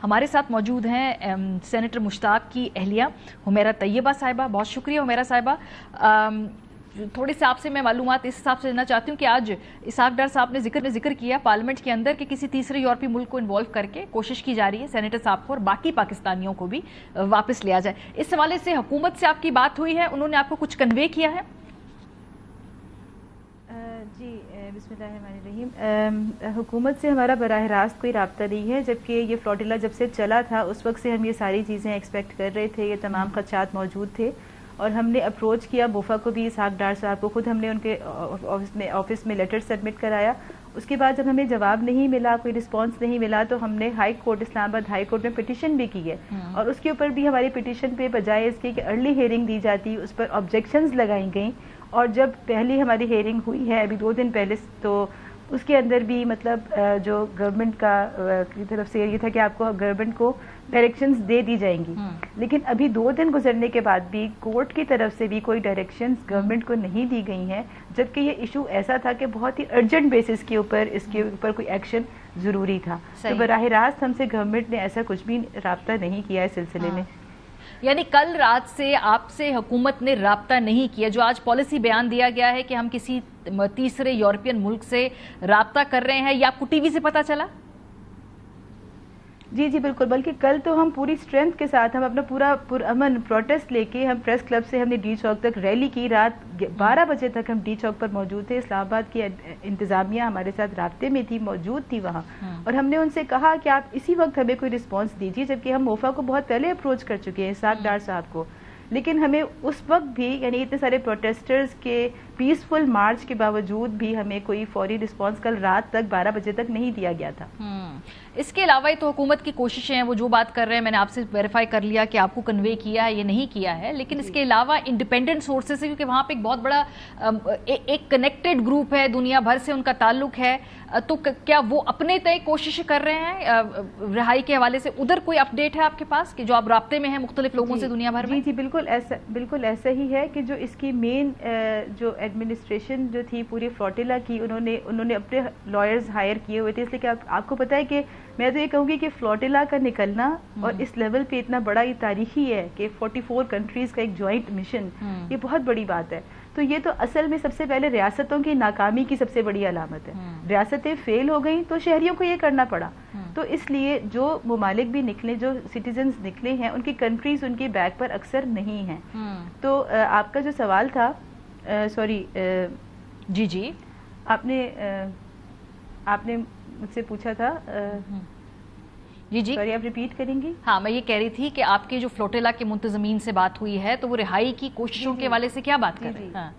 ہمارے ساتھ موجود ہیں سینیٹر مشتاق کی اہلیہ حمیرہ طیبہ صاحبہ. بہت شکریہ حمیرہ صاحبہ. تھوڑی سی آپ سے میں معلومات اس حساب سے لینا چاہتی ہوں کہ آج اسحاق ڈار صاحب نے ذکر کیا پارلیمنٹ کے اندر کہ کسی تیسرے یورپی ملک کو انوالو کر کے کوشش کی جا رہی ہے سینیٹر صاحب کو اور باقی پاکستانیوں کو بھی واپس لیا جائے. اس حوالے سے حکومت سے آپ کی بات ہوئی ہے, انہوں نے آپ کو کچھ کنوے کیا ہے؟ جی بسم اللہ الرحمن الرحیم. حکومت سے ہمارا براہ راست کوئی رابطہ نہیں ہے, جبکہ یہ فلوٹیلا جب سے چلا تھا اس وقت سے ہم یہ ساری چیزیں ایکسپیکٹ کر رہے تھے, یہ تمام خدشات موجود تھے اور ہم نے اپروچ کیا موفا کو بھی, اسحاق ڈار صاحب کو خود ہم نے ان کے آفس میں لیٹر سبمٹ کرایا. اس کے بعد جب ہمیں جواب نہیں ملا, کوئی رسپانس نہیں ملا, تو ہم نے ہائی کورٹ اسلام آباد ہائی کورٹ میں پٹیشن بھی کی ہے اور اس کے اوپر بھی ہماری پٹیشن پہ بجائے اس کے کہ ارلی ہیئرنگ دی جاتی اس پر آبجیکشنز لگائی گئیں. اور جب پہلی ہماری ہیئرنگ ہوئی ہے ابھی 2 دن پہلے, تو اس کے اندر بھی مطلب جو گورنمنٹ کی طرف سے یہ تھا کہ آپ کو گورنمنٹ کو ڈائریکشنز دے دی جائیں گی, لیکن ابھی 2 دن گزرنے کے بعد بھی کورٹ کی طرف سے بھی کوئی ڈائریکشنز گورنمنٹ کو نہیں دی گئی ہیں, جبکہ یہ ایشو ایسا تھا کہ بہت ہی ارجنٹ بیسس کے اوپر اس کے اوپر کوئی ایکشن ضروری تھا. تو براہ راست ہم سے گورنمنٹ نے ایسا کچھ بھی رابطہ نہیں کیا اس سلسلے میں. یعنی کل رات سے آپ سے حکومت نے رابطہ نہیں کیا, جو آج پالیسی بیان دیا گیا ہے کہ ہم کسی تیسرے یورپین ملک سے رابطہ کر رہے ہیں, یا آپ کو ٹی وی سے پتا چلا؟ جی بالکل, بلکہ کل تو ہم پوری اسٹرینتھ کے ساتھ ہم اپنا پورا پرامن پروٹیسٹ لے کے ہم پریس کلب سے ہم نے ڈی چوک تک ریلی کی. رات 12 بجے تک ہم ڈی چوک پر موجود تھے. اسلام آباد کی انتظامیہ ہمارے ساتھ رابطے میں تھی, موجود تھی وہاں, اور ہم نے ان سے کہا کہ آپ اسی وقت ہمیں کوئی رسپانس دیجیے, جبکہ ہم موفا کو بہت پہلے اپروچ کر چکے ہیں, اسحاق ڈار صاحب کو, لیکن ہمیں اس وقت بھی یعنی اتنے سارے پروٹیسٹرز کے پیسفل مارچ کے باوجود بھی ہمیں کوئی فوری رسپانس کل رات تک 12 بجے تک نہیں دیا گیا تھا. اس کے علاوہ تو حکومت کی کوششیں ہیں, وہ جو بات کر رہے ہیں میں نے آپ سے ویریفائی کر لیا کہ آپ کو کنوے کیا ہے یا نہیں کیا ہے, لیکن اس کے علاوہ انڈیپینڈنٹ سورسز سے, کیونکہ وہاں پہ ایک بہت بڑا ایک کنیکٹڈ گروپ ہے, دنیا بھر سے ان کا تعلق ہے, تو کیا وہ اپنے تئیں کوشش کر رہے ہیں رہائی کے حوالے سے؟ ادھر کوئی اپڈیٹ ہے آپ کے پاس کہ جو آپ رابطے میں ہیں مختلف لوگوں سے دنیا بھر میں؟ جی بالکل ایسا ہی ہے کہ جو اس کی مین جو ایڈمنسٹریشن جو تھی پوری فلوٹیلا کی, انہوں نے اپنے لائرز ہائر کیے ہوئے تھے, اس لیے کہ آپ کو پتہ ہے کہ میں تو یہ کہوں گی کہ فلوٹیلا کا نکلنا اور اس لیول پہ اتنا بڑا یہ تاریخی ہے کہ 44 کنٹریز کا ایک جوائنٹ مشن, یہ بہت بڑی بات ہے. تو یہ تو اصل میں سب سے پہلے ریاستوں کی ناکامی کی سب سے بڑی علامت ہے. ریاستیں فیل ہو گئیں تو شہریوں کو یہ کرنا پڑا, تو اس لیے جو ممالک بھی نکلے, جو سٹیزنز نکلے ہیں, ان کی کنٹریز ان کی بیک پر اکثر نہیں ہیں. تو آپ کا جو سوال تھا, سوری جی آپ نے مجھ سے پوچھا تھا, جی سوری آپ ریپیٹ کریں گی؟ ہاں, میں یہ کہہ رہی تھی کہ آپ کے جو فلوٹیلا کے منتظمین سے بات ہوئی ہے تو وہ رہائی کی کوششوں کے حوالے سے کیا بات کر رہے ہیں؟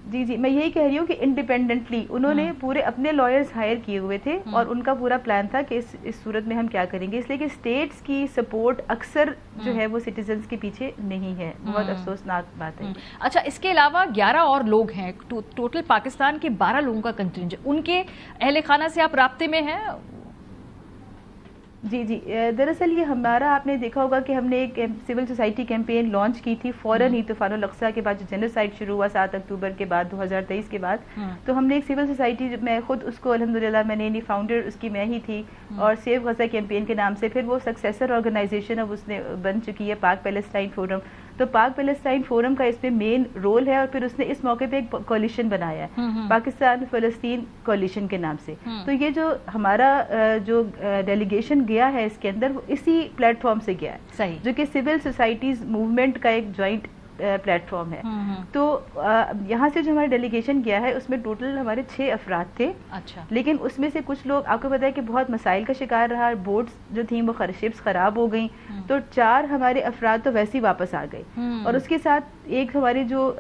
جی میں یہی کہہ رہی ہوں کہ انڈیپینڈنٹلی انہوں نے پورے اپنے لائرز ہائر کیے ہوئے تھے, اور ان کا پورا پلان تھا کہ اس صورت میں ہم کیا کریں گے, اس لیے کہ اسٹیٹس کی سپورٹ اکثر جو ہے وہ سٹیزنز کے پیچھے نہیں ہے. بہت افسوسناک بات ہے. اچھا, اس کے علاوہ 11 اور لوگ ہیں, ٹوٹل پاکستان کے 12 لوگوں کا کنٹینجنٹ, ان کے اہل خانہ سے آپ رابطے میں ہیں؟ جی دراصل یہ ہمارا, آپ نے دیکھا ہوگا کہ ہم نے ایک سول سوسائٹی کیمپین لانچ کی تھی فوراً ہی طوفان الاقصی کے بعد, جو جینوسائیڈ شروع ہوا 7 اکتوبر کے بعد 2023 کے بعد. تو ہم نے ایک سول سوسائٹی, میں خود اس کو الحمدللہ میں نے فاؤنڈر اس کی میں ہی تھی, اور سیو غزہ کیمپین کے نام سے پھر وہ سکسیسر آرگنائزیشن اب اس نے بن چکی ہے, پاک پیلسٹائن فورم. تو پاک پیلسٹائن فورم کا اس میں مین رول ہے, اور پھر اس نے اس موقع پہ ایک کولیشن بنایا ہے پاکستان فلسطین کولیشن کے نام سے. تو یہ جو ہمارا جو ڈیلیگیشن گیا ہے اس کے اندر, وہ اسی پلیٹ فارم سے گیا ہے, جو کہ سول سوسائٹیز موومنٹ کا ایک جوائنٹ پلیٹ فارم ہے. تو یہاں سے جو ہمارا ڈیلیگیشن گیا ہے اس میں ٹوٹل ہمارے 6 افراد تھے. لیکن اس میں سے کچھ لوگ, آپ کو پتا ہے کہ بہت مسائل کا شکار رہا, بوٹس جو تھیں وہ شپس خراب ہو گئیں, تو 4 ہمارے افراد تو ویسے ہی واپس آ گئے. اور اس کے ساتھ ایک ہمارے جو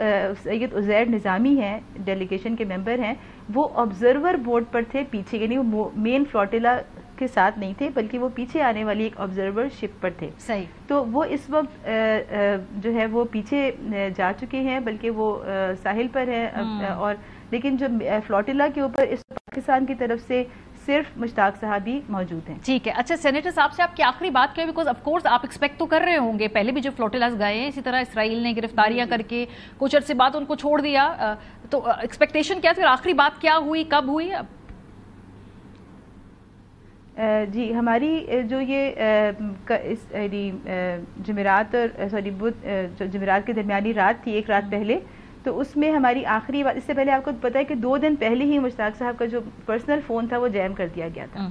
سید عزیر نظامی ہیں, ڈیلیگیشن کے ممبر ہیں, وہ آبزرور بورڈ پر تھے پیچھے, یعنی وہ مین فلوٹیلا کے ساتھ نہیں تھے بلکہ وہ پیچھے آنے والی ایک آبزرور شپ پر تھے. تو وہ اس وقت جو ہے وہ پیچھے جا چکے ہیں, بلکہ وہ ساحل پر ہیں, اور لیکن جو فلوٹیلا کے اوپر اس پاکستان کی طرف سے صرف مشتاق صاحب ہی موجود ہیں. ٹھیک ہے. اچھا سینیٹر صاحب سے آپ کی آخری بات کیا, بیکاز آف کورس آپ ایکسپیکٹ تو کر رہے ہوں گے, پہلے بھی جو فلوٹیلاز گئے ہیں اسی طرح اسرائیل نے گرفتاریاں کر کے کچھ عرصے بعد ان کو چھوڑ دیا, تو ایکسپیکٹیشن کیا تھی, اور آخری بات کیا ہوئی, کب ہوئی؟ جی ہماری جو یہ جمعرات اور جمعرات کے درمیانی رات تھی، ایک رات پہلے، تو اس میں ہماری آخری بات، اس سے پہلے آپ کو پتا ہے کہ 2 دن پہلے ہی مشتاق صاحب کا جو پرسنل فون تھا وہ جیم کر دیا گیا تھا،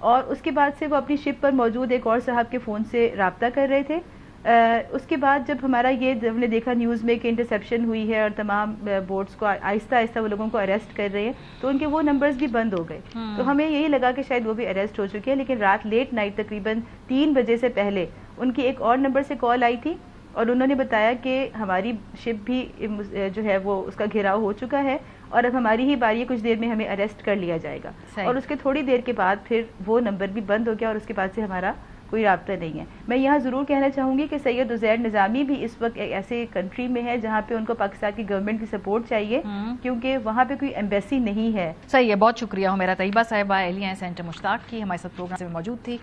اور اس کے بعد سے وہ اپنی شپ پر موجود ایک اور صاحب کے فون سے رابطہ کر رہے تھے. اس کے بعد جب ہمارا یہ ہم نے دیکھا نیوز میں کہ انٹرسیپشن ہوئی ہے اور تمام بوٹس کو آہستہ آہستہ وہ لوگوں کو اریسٹ کر رہے ہیں، تو ان کے وہ نمبرز بھی بند ہو گئے. تو ہمیں یہی لگا کہ شاید وہ بھی اریسٹ ہو چکے ہیں، لیکن رات لیٹ نائٹ تقریباً 3 بجے سے پہلے ان کی ایک اور نمبر سے کال آئی تھی، اور انہوں نے بتایا کہ ہماری شپ بھی جو ہے وہ اس کا گھیراؤ ہو چکا ہے، اور اب ہماری ہی باری ہے، کچھ دیر میں ہمیں اریسٹ کر لیا جائے گا. اور اس کے تھوڑی دیر کے بعد پھر وہ نمبر بھی بند ہو گیا، اور اس کے بعد سے ہمارا کوئی رابطہ نہیں ہے. میں یہاں ضرور کہنا چاہوں گی کہ سید عزیر نظامی بھی اس وقت ایک ایسے کنٹری میں ہے جہاں پہ ان کو پاکستان کی گورنمنٹ کی سپورٹ چاہیے، کیونکہ وہاں پہ کوئی ایمبیسی نہیں ہے. صحیح ہے، بہت شکریہ. ہمیرا طیبہ صاحبہ اہلیہ سینٹر مشتاق کی ہمارے ساتھ پروگرام میں موجود تھی.